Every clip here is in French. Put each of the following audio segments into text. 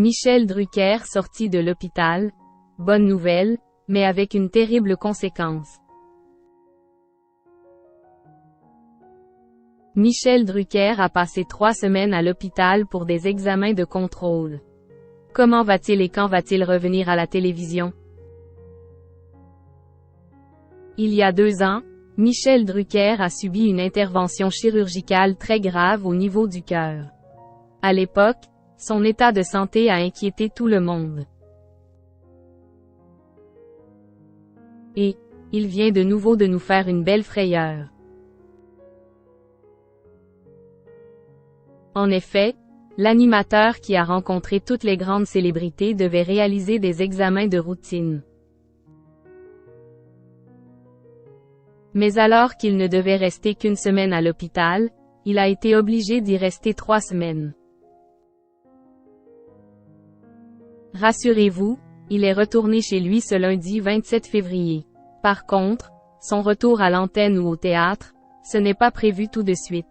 Michel Drucker sorti de l'hôpital. Bonne nouvelle, mais avec une terrible conséquence. Michel Drucker a passé 3 semaines à l'hôpital pour des examens de contrôle. Comment va-t-il et quand va-t-il revenir à la télévision? Il y a 2 ans, Michel Drucker a subi une intervention chirurgicale très grave au niveau du cœur. À l'époque, son état de santé a inquiété tout le monde. Et, il vient de nouveau de nous faire une belle frayeur. En effet, l'animateur qui a rencontré toutes les grandes célébrités devait réaliser des examens de routine. Mais alors qu'il ne devait rester qu'une semaine à l'hôpital, il a été obligé d'y rester 3 semaines. Rassurez-vous, il est retourné chez lui ce lundi 27 février. Par contre, son retour à l'antenne ou au théâtre, ce n'est pas prévu tout de suite.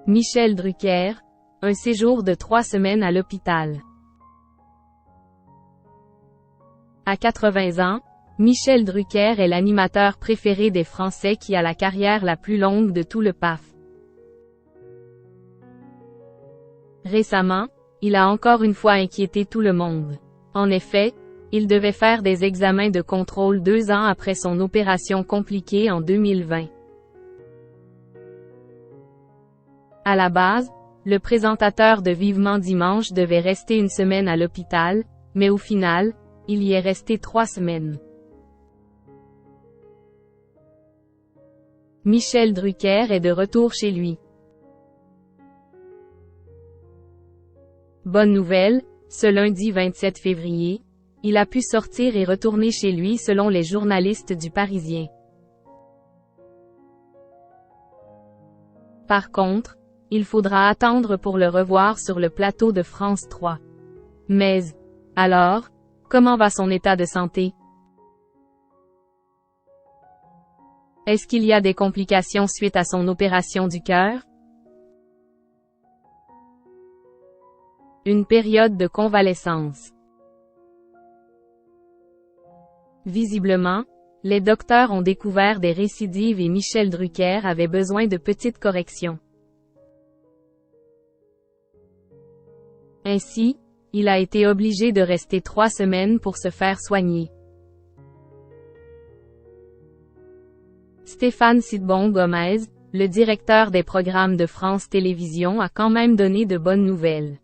Michel Drucker, un séjour de 3 semaines à l'hôpital. À 80 ans, Michel Drucker est l'animateur préféré des Français qui a la carrière la plus longue de tout le PAF. Récemment, il a encore une fois inquiété tout le monde. En effet, il devait faire des examens de contrôle 2 ans après son opération compliquée en 2020. À la base, le présentateur de Vivement Dimanche devait rester une semaine à l'hôpital, mais au final, il y est resté 3 semaines. Michel Drucker est de retour chez lui. Bonne nouvelle, ce lundi 27 février, il a pu sortir et retourner chez lui selon les journalistes du Parisien. Par contre, il faudra attendre pour le revoir sur le plateau de France 3. Mais, alors, comment va son état de santé? Est-ce qu'il y a des complications suite à son opération du cœur? Une période de convalescence. Visiblement, les docteurs ont découvert des récidives et Michel Drucker avait besoin de petites corrections. Ainsi, il a été obligé de rester 3 semaines pour se faire soigner. Stéphane Sidbon-Gomez, le directeur des programmes de France Télévisions, a quand même donné de bonnes nouvelles.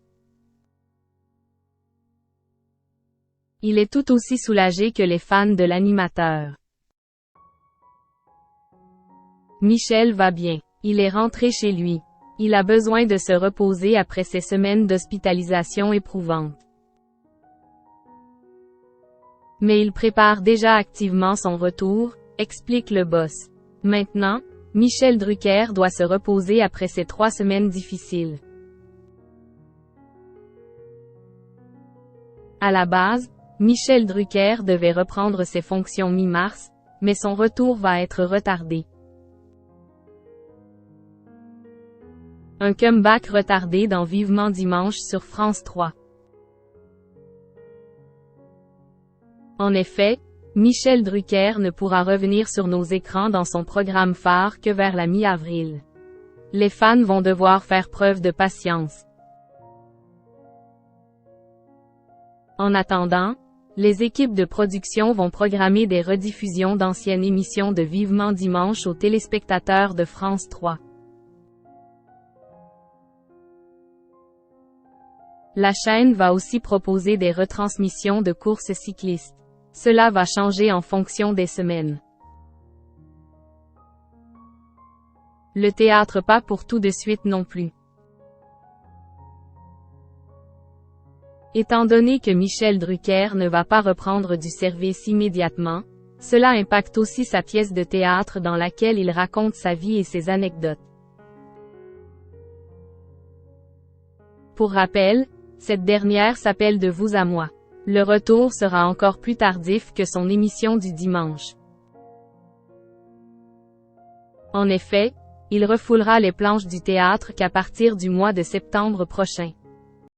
Il est tout aussi soulagé que les fans de l'animateur. Michel va bien. Il est rentré chez lui. Il a besoin de se reposer après ces semaines d'hospitalisation éprouvantes. Mais il prépare déjà activement son retour, explique le boss. Maintenant, Michel Drucker doit se reposer après ces 3 semaines difficiles. À la base, Michel Drucker devait reprendre ses fonctions mi-mars, mais son retour va être retardé. Un comeback retardé dans Vivement Dimanche sur France 3. En effet, Michel Drucker ne pourra revenir sur nos écrans dans son programme phare que vers la mi-avril. Les fans vont devoir faire preuve de patience. En attendant, les équipes de production vont programmer des rediffusions d'anciennes émissions de Vivement Dimanche aux téléspectateurs de France 3. La chaîne va aussi proposer des retransmissions de courses cyclistes. Cela va changer en fonction des semaines. Le théâtre pas pour tout de suite non plus. Étant donné que Michel Drucker ne va pas reprendre du service immédiatement, cela impacte aussi sa pièce de théâtre dans laquelle il raconte sa vie et ses anecdotes. Pour rappel, cette dernière s'appelle De vous à moi. Le retour sera encore plus tardif que son émission du dimanche. En effet, Il refoulera les planches du théâtre qu'à partir du mois de septembre prochain.